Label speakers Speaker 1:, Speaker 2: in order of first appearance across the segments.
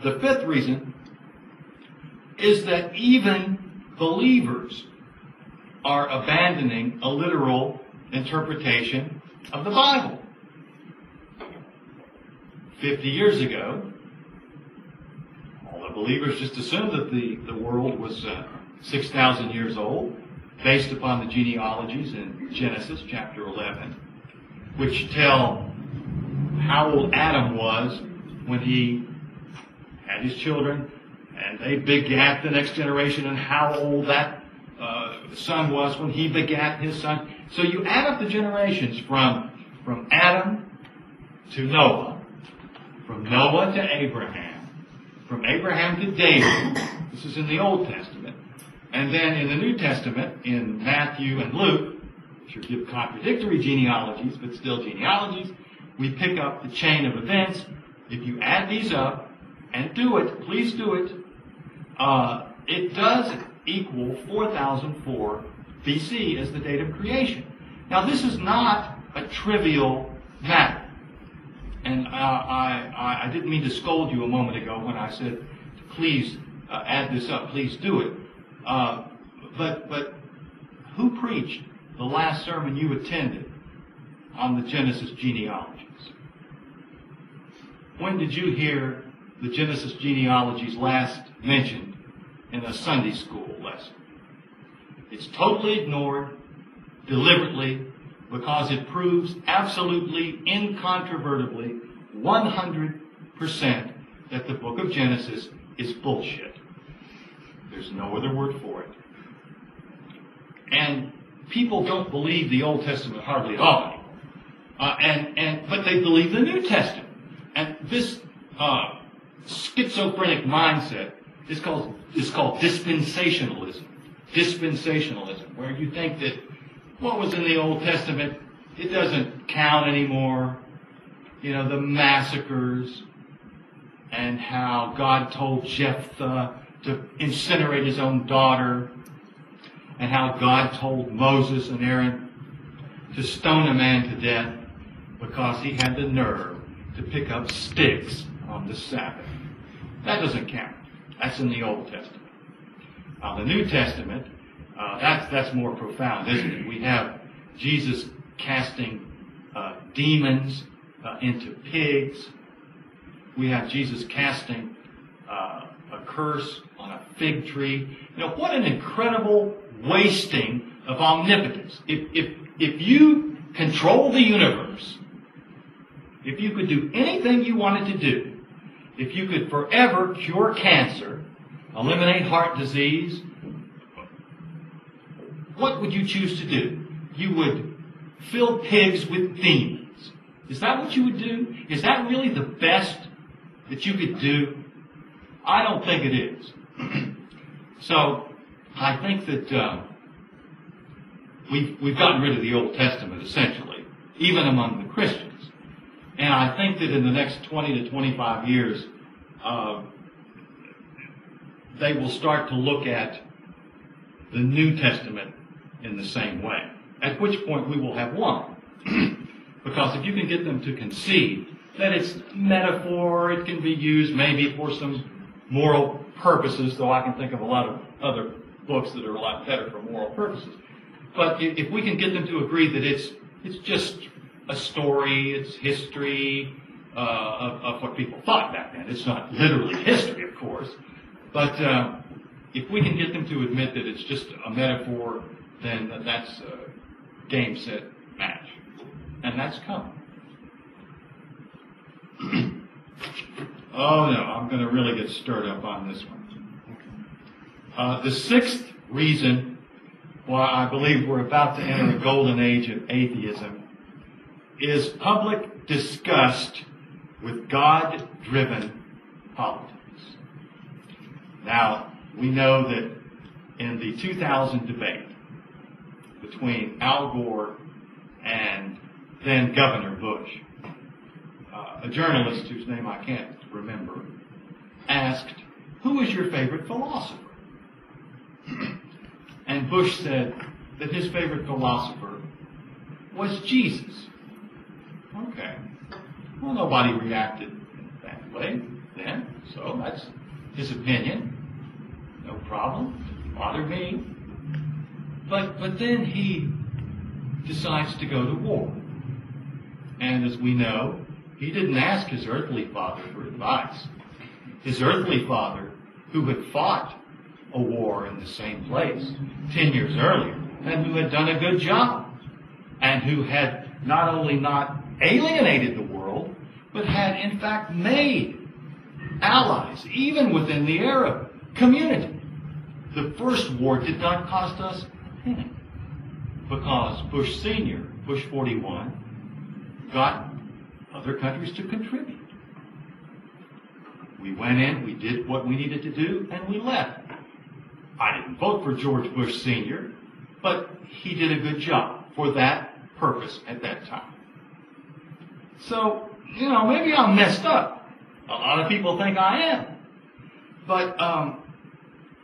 Speaker 1: The fifth reason is that even believers are abandoning a literal interpretation of the Bible. 50 years ago, all the believers just assumed that the world was 6,000 years old, based upon the genealogies in Genesis chapter 11, which tell how old Adam was when he had his children, and they begat the next generation, and how old that son was when he begat his son. So you add up the generations from Adam to Noah, from Noah to Abraham, from Abraham to David. This is in the Old Testament. And then in the New Testament, in Matthew and Luke, which give contradictory genealogies, but still genealogies, we pick up the chain of events. If you add these up and do it, please do it, it does equal 4004 BC as the date of creation. Now, this is not a trivial matter. And I didn't mean to scold you a moment ago when I said, please add this up, please do it. But who preached the last sermon you attended on the Genesis genealogies? When did you hear the Genesis genealogies last mentioned in a Sunday school lesson? It's totally ignored, deliberately, because it proves absolutely, incontrovertibly, 100% that the book of Genesis is bullshit. There's no other word for it. And people don't believe the Old Testament hardly at all anymore. But they believe the New Testament. And this schizophrenic mindset is called dispensationalism. Dispensationalism, where you think that what was in the Old Testament, it doesn't count anymore. You know, the massacres and how God told Jephthah to incinerate his own daughter, and how God told Moses and Aaron to stone a man to death because he had the nerve to pick up sticks on the Sabbath. That doesn't count. That's in the Old Testament. The New Testament, that's more profound, isn't it? We have Jesus casting demons into pigs. We have Jesus casting a curse on a fig tree. You know, what an incredible wasting of omnipotence. If you control the universe, if you could do anything you wanted to do, if you could forever cure cancer, eliminate heart disease, what would you choose to do? You would fill pigs with demons. Is that what you would do? Is that really the best that you could do? I don't think it is. So, I think that we've gotten rid of the Old Testament, essentially, even among the Christians. And I think that in the next 20 to 25 years, they will start to look at the New Testament in the same way, at which point we will have one. Because if you can get them to concede that it's metaphor, it can be used maybe for some moral purposes, though I can think of a lot of other books that are a lot better for moral purposes. But if we can get them to agree that it's just a story, it's history of what people thought back then. It's not literally history, of course. But if we can get them to admit that it's just a metaphor, then that's a game, set, match. And that's coming. Oh no, I'm going to really get stirred up on this one. The sixth reason why I believe we're about to enter a golden age of atheism is public disgust with God-driven politics. Now, we know that in the 2000 debate between Al Gore and then Governor Bush, a journalist whose name I can't remember asked, "Who is your favorite philosopher?" And Bush said that his favorite philosopher was Jesus. Okay. Well, nobody reacted that way then, so that's his opinion. No problem. Doesn't bother me. But then he decides to go to war. And as we know, he didn't ask his earthly father for advice. His earthly father, who had fought a war in the same place 10 years earlier, and who had done a good job, and who had not only not alienated the world, but had in fact made allies, even within the Arab community. The first war did not cost us a penny, because Bush Sr., Bush 41, got other countries to contribute. We went in, we did what we needed to do, and we left. I didn't vote for George Bush Sr., but he did a good job for that purpose at that time. So, maybe I'm messed up. A lot of people think I am. But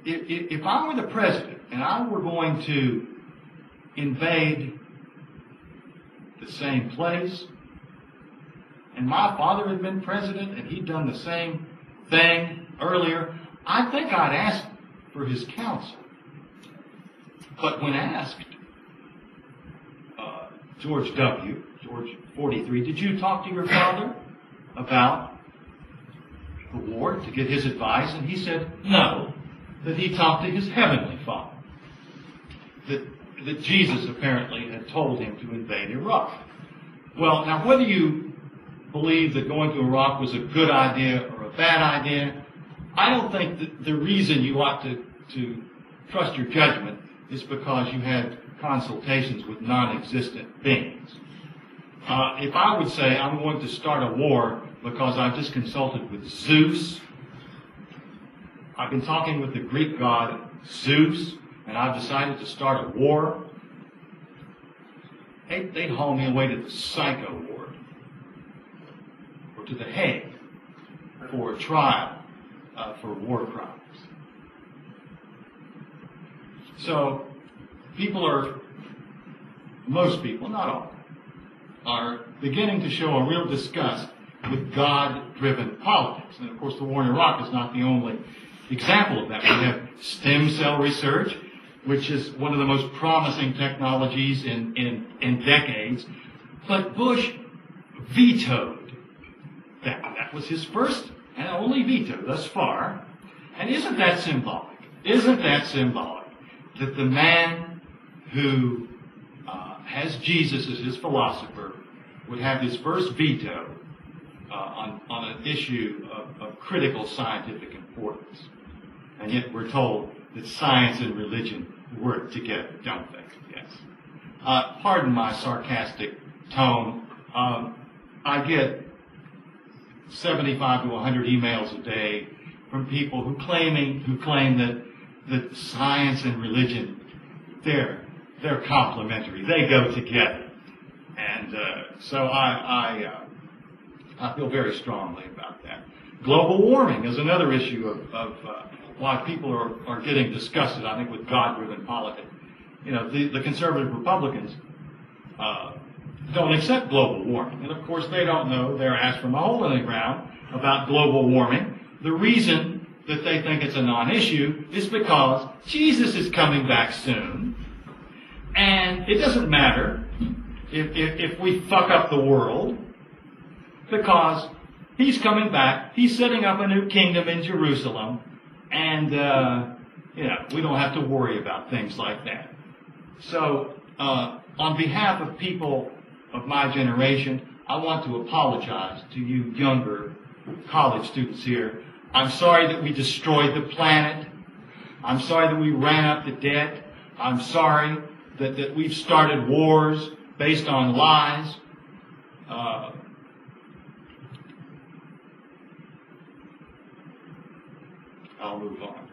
Speaker 1: if I were the president and I were going to invade the same place, and my father had been president and he'd done the same thing earlier, I think I'd ask for his counsel. But when asked, George 43, did you talk to your father about the war to get his advice? And he said no, that he talked to his heavenly Father. That Jesus apparently had told him to invade Iraq. Well, now whether you believe that going to Iraq was a good idea or a bad idea, I don't think that the reason you ought to trust your judgment is because you had consultations with non-existent beings. If I would say I'm going to start a war because I've just consulted with Zeus, I've been talking with the Greek god Zeus, and I've decided to start a war, they'd haul me away to the psycho ward or to the Hague for a trial for war crimes. So most people, not all, are beginning to show a real disgust with God-driven politics. And of course, the war in Iraq is not the only example of that. We have stem cell research, which is one of the most promising technologies in decades. But Bush vetoed that. That was his first and only veto thus far. And isn't that symbolic? Isn't that symbolic that the man who has Jesus as his philosopher would have his first veto on an issue of critical scientific importance? And yet we're told that science and religion work together, don't they? Yes. Pardon my sarcastic tone. I get 75 to 100 emails a day from people who claim that science and religion, they're complementary. They go together. And so I feel very strongly about that. Global warming is another issue of why people are getting disgusted, I think, with God-driven politics. The conservative Republicans don't accept global warming. And of course, they don't know. They're asked from a hole in the ground about global warming. The reason that they think it's a non-issue is because Jesus is coming back soon. And it doesn't matter if we fuck up the world, because he's coming back. He's setting up a new kingdom in Jerusalem. And, we don't have to worry about things like that. So, on behalf of people of my generation, I want to apologize to you younger college students here. I'm sorry that we destroyed the planet. I'm sorry that we ran up the debt. I'm sorry that we've started wars based on lies. I'll move on.